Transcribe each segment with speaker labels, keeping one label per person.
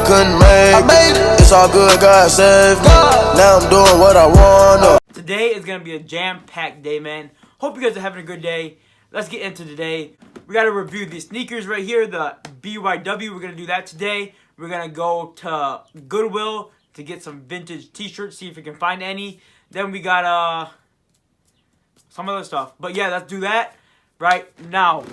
Speaker 1: couldn't make it. It's all good, God saved me. Now I'm doing what I wanna.
Speaker 2: Today is going to be a jam-packed day, man. Hope you guys are having a good day. Let's get into today. We got to review these sneakers right here, the BYW. We're going to do that today. We're going to go to Goodwill to get some vintage t-shirts, see if we can find any. Then we got some other stuff. But yeah, let's do that right now.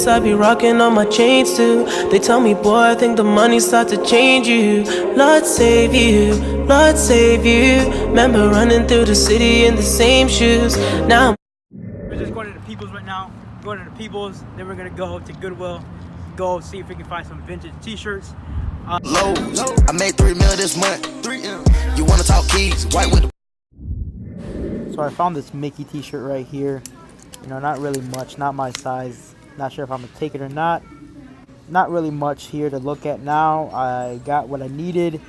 Speaker 3: I be rocking on my chains too. They tell me, boy, I think the money's start to change you. Lord save you, Lord save you. Remember running through the city in the same shoes. Now
Speaker 2: we're just going to the People's right now. Going to the People's, then we're gonna go to Goodwill, go see if we can find some vintage t-shirts.
Speaker 1: Lowe's, I made $3 million this month. 3M. You wanna talk keys? White with the.
Speaker 2: So I found this Mickey t-shirt right here. You know, not really much, not my size. Not sure if I'm gonna take it or not. Not really much here to look at now. I got what I needed.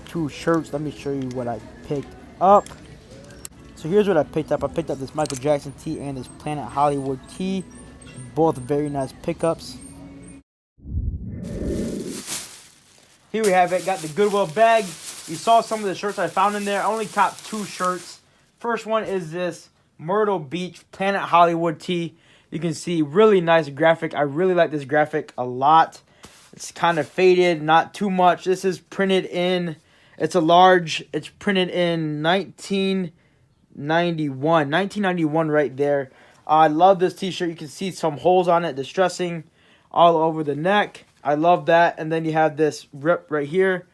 Speaker 2: 2 shirts. Let me show you what I picked up. So here's what I picked up. I picked up this Michael Jackson tee and this Planet Hollywood tee. Both very nice pickups. Here we have it. Got the Goodwill bag. You saw some of the shirts I found in there. I only copped 2 shirts. First one is this Myrtle Beach Planet Hollywood tee. You can see really nice graphic. I really like this graphic a lot. It's kind of faded, not too much. This is printed in, it's a large. It's printed in 1991 right there. I love this t-shirt. You can see some holes on it, distressing all over the neck. I love that. And then you have this rip right here.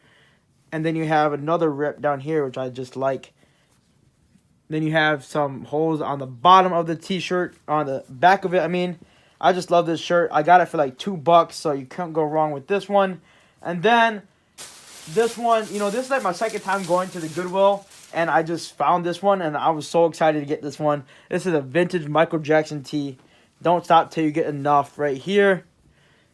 Speaker 2: And then you have another rip down here, which I just like. Then you have some holes on the bottom of the t-shirt, on the back of it. I mean, I just love this shirt. I got it for like $2, so you can't go wrong with this one. And then this one, you know, this is like my second time going to the Goodwill, and I just found this one, and I was so excited to get this one. This is a vintage Michael Jackson tee. Don't stop till you get enough right here.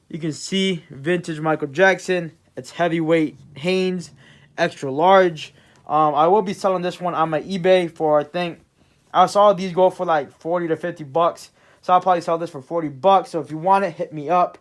Speaker 2: You can see vintage Michael Jackson. It's heavyweight Hanes, extra large. I will be selling this one on my eBay for, I think, I saw these go for like $40 to $50. So I'll probably sell this for $40. So if you want it, hit me up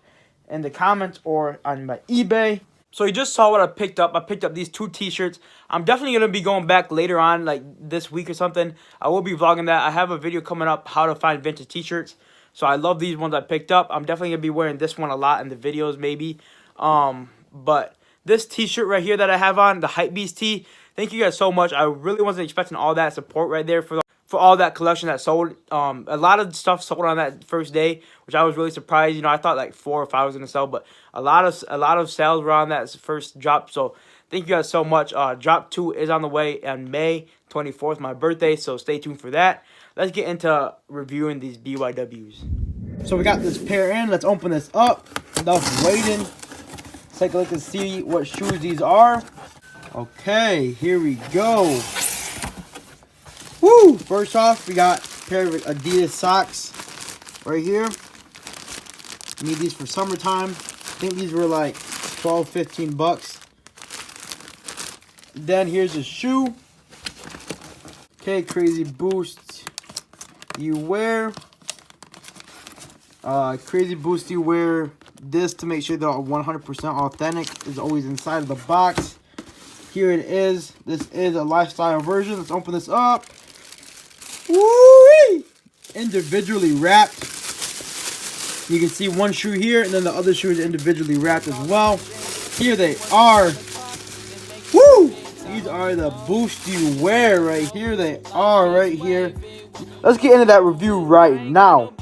Speaker 2: in the comments or on my eBay. So you just saw what I picked up. I picked up these 2 t-shirts. I'm definitely going to be going back later on, like this week or something. I will be vlogging that. I have a video coming up, how to find vintage t-shirts. So I love these ones I picked up. I'm definitely going to be wearing this one a lot in the videos maybe. But this t-shirt right here that I have on, the Hypebeast tee, thank you guys so much. I really wasn't expecting all that support right there for all that collection that sold. A lot of stuff sold on that first day, which I was really surprised. You know, I thought like 4 or 5 was gonna sell, but a lot of sales were on that first drop. So thank you guys so much. Drop 2 is on the way on May 24th, my birthday. So stay tuned for that. Let's get into reviewing these BYWs. So we got this pair in. Let's open this up. Enough waiting. Let's take a look and see what shoes these are. Okay, here we go. Woo! First off, we got a pair of Adidas socks right here. Need these for summertime. I think these were like $12-15. Then here's a shoe. Okay, Crazy Boost you wear. Crazy Boost you wear. This to make sure they're 100% authentic is always inside of the box. Here it is. This is a lifestyle version. Let's open this up. Woo-wee! Individually wrapped. You can see one shoe here, and then the other shoe is individually wrapped as well. Here they are. Woo! These are the Boost you wear right here. They are right here. Let's get into that review right now.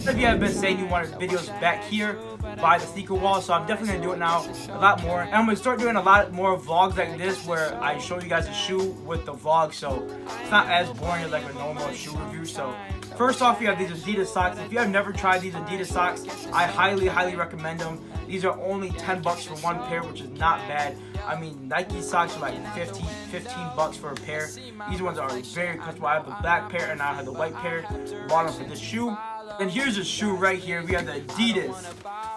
Speaker 2: If you have been saying you wanted videos back here by the sneaker wall, so I'm definitely gonna do it now a lot more, and I'm gonna start doing a lot more vlogs like this where I show you guys a shoe with the vlog, so it's not as boring as like a normal shoe review. So first off, you have these Adidas socks. If you have never tried these Adidas socks, I highly recommend them. These are only $10 for one pair, which is not bad. I mean, Nike socks are like $15 for a pair. These ones are very comfortable. I have the black pair and I have the white pair. Bought them for this shoe. And here's a shoe right here. We have the Adidas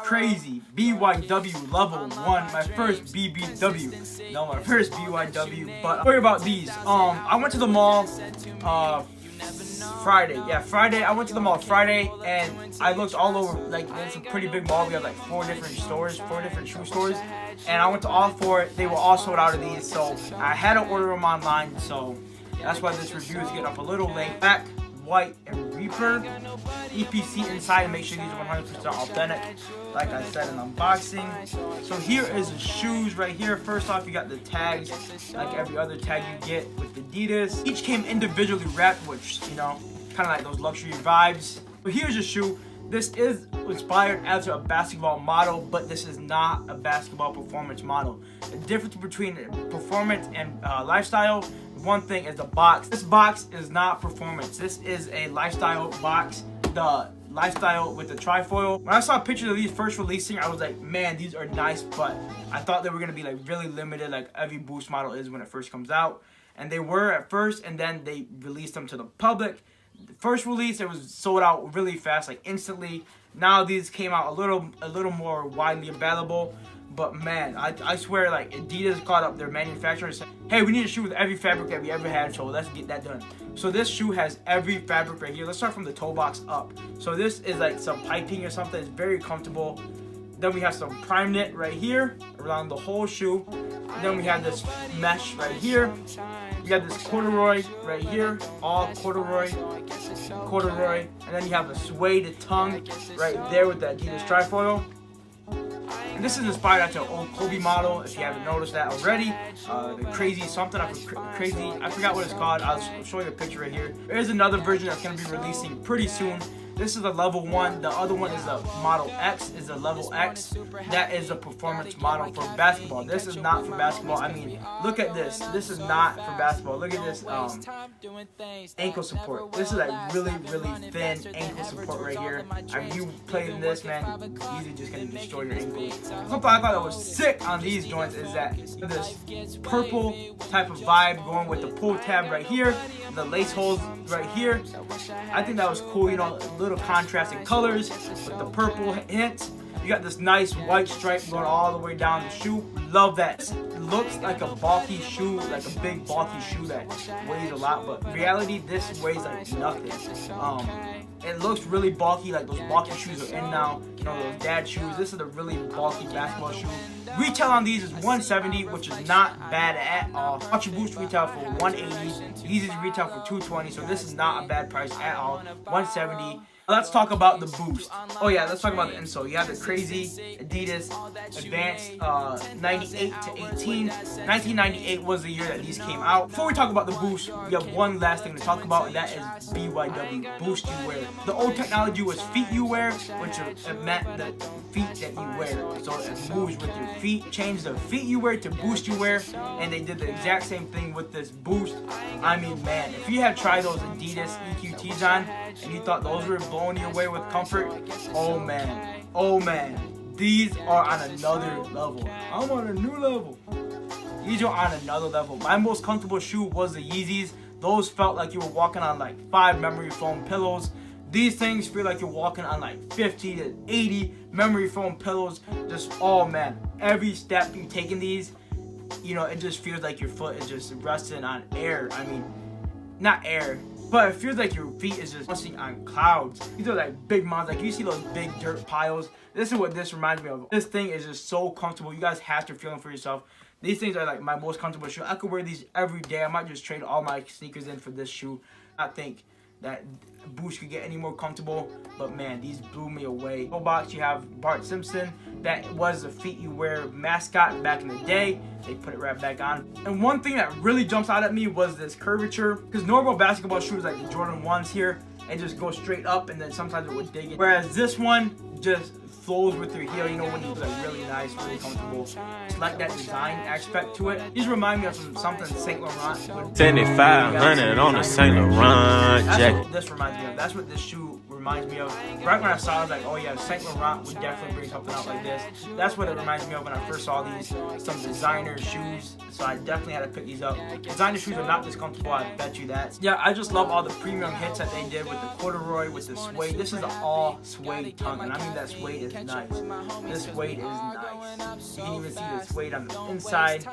Speaker 2: Crazy BYW Level 1. My first BBW. No, my first BYW. But worry about these. I went to the mall Friday. Yeah, Friday. I went to the mall Friday and I looked all over. Like, it's a pretty big mall. We have like 4 different stores, 4 different shoe stores. and I went to all 4. They were all sold out of these, so I had to order them online. So that's why this review is getting up a little late. Black, white, and Reaper. EPC inside. Make sure these are 100% authentic, like I said in unboxing. So here is the shoes right here. First off, you got the tags, like every other tag you get with Adidas. Each came individually wrapped, which, you know, kind of like those luxury vibes. So here's your shoe. This is inspired after a basketball model, but this is not a basketball performance model. The difference between performance and lifestyle, one thing is the box. This box is not performance. This is a lifestyle box. The lifestyle with the trifoil. When I saw pictures of these first releasing, I was like, man, these are nice, but I thought they were gonna be like really limited, like every Boost model is when it first comes out. And they were at first, and then they released them to the public. The first release, it was sold out really fast, like instantly. Now these came out a little more widely available. But man, I swear, like Adidas caught up their manufacturer and said, hey, we need a shoe with every fabric that we ever had, so let's get that done. So this shoe has every fabric right here. Let's start from the toe box up. So this is like some piping or something. It's very comfortable. Then we have some prime knit right here around the whole shoe. Then we have this mesh right here. You got this corduroy right here, all corduroy, and then you have a suede tongue right there with the Adidas trifoil. And this is inspired after an old Kobe model, if you haven't noticed that already. The crazy something, I forgot what it's called. I'll show you a picture right here. There's another version that's going to be releasing pretty soon. This is a level 1. The other one is a model X, is a level X. That is a performance model for basketball. This is not for basketball. I mean, look at this. This is not for basketball. Look at this ankle support. This is like really thin ankle support right here. I mean, you play in this, man, easily just gonna destroy your ankles. Something I thought that was sick on these joints is that this purple type of vibe going with the pull tab right here, the lace holes right here. I think that was cool, you know, little contrasting colors with the purple hint. You got this nice white stripe going all the way down the shoe. Love that. This looks like a bulky shoe, like a big bulky shoe that weighs a lot, but in reality this weighs like nothing. It looks really bulky, like those bulky shoes are in now, you know, those dad shoes. This is a really bulky basketball shoe. Retail on these is $170, which is not bad at all. Ultra Boost retail for $180. These retail for $220, so this is not a bad price at all. $170. Let's talk about the Boost. Oh yeah, let's talk about the insole. You have the crazy Adidas Advanced 98 to 18. 1998 was the year that these came out. Before we talk about the Boost, we have one last thing to talk about, and that is BYW, Boost You Wear. The old technology was feet you wear, which it meant the feet that you wear. So it moves with your feet. Changed the feet you wear to Boost You Wear, and they did the exact same thing with this Boost. I mean, man, if you have tried those Adidas EQTs on, and you thought those were blowing you away with comfort, oh man, these are on another level. I'm on a new level. These are on another level. My most comfortable shoe was the Yeezys. Those felt like you were walking on like 5 memory foam pillows. These things feel like you're walking on like 50 to 80 memory foam pillows. Just, oh man, every step you take in these, you know, it just feels like your foot is just resting on air. I mean, not air, but it feels like your feet is just resting on clouds. These are like big mountains. Like you see those big dirt piles. This is what this reminds me of. This thing is just so comfortable. You guys have to feel them for yourself. These things are like my most comfortable shoe. I could wear these every day. I might just trade all my sneakers in for this shoe. I think that Boost could get any more comfortable, but man, these blew me away. Toe box, you have Bart Simpson. That was the feet you wear mascot back in the day. They put it right back on. And one thing that really jumps out at me was this curvature, because normal basketball shoes like the Jordan 1s here, it just goes straight up, and then sometimes it would dig it. Whereas this one just flows with your heel, you know, when you look like really nice, really comfortable. It's like that design aspect to it. These remind me of something Saint Laurent would.
Speaker 4: 7500 on a Saint Laurent jacket.
Speaker 2: That's what this reminds me of. That's what this shoe reminds me of. Right when I saw it, I was like, oh yeah, Saint Laurent would definitely bring something out like this. That's what it reminds me of when I first saw these, some designer shoes. So I definitely had to pick these up. Designer shoes are not this comfortable, I bet you that. Yeah, I just love all the premium hits that they did with the corduroy, with the suede. This is an all suede tongue, and I mean that suede is nice. This suede is nice. You can even see the suede on the inside.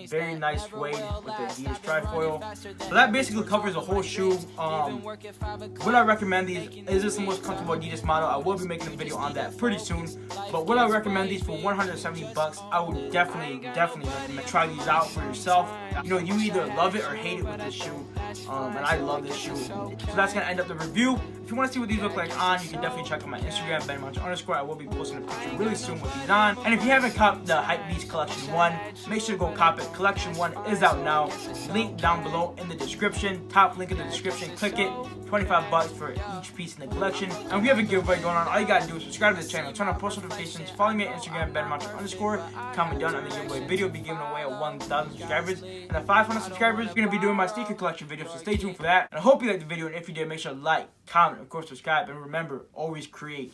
Speaker 2: Very nice suede with the Adidas trifoil. So that basically covers the whole shoe. Would I recommend these? Is this the most comfortable Adidas model? I will be making a video on that pretty soon. But would I recommend these for 170 bucks? I would definitely recommend try these out for yourself. You know, you either love it or hate it with this shoe. And I love this shoe. So that's gonna end up the review. If you want to see what these look like on, you can definitely check out my Instagram, _. I will be posting a picture really soon with these on. And if you haven't copped the Hypebeast Collection 1, make sure to go cop it. Collection 1 is out now. Link down below in the description. Top link in the description. Click it. 25 bucks for each piece in the collection. And we have a giveaway going on. All you gotta do is subscribe to the channel, turn on post notifications, follow me on Instagram, _. Comment down on the giveaway video. Be giving away at 1,000 subscribers. And at 500 subscribers, we're gonna be doing my sneaker collection video. So stay tuned for that. And I hope you liked the video. And if you did, make sure to like, comment, of course, subscribe. And remember, always create.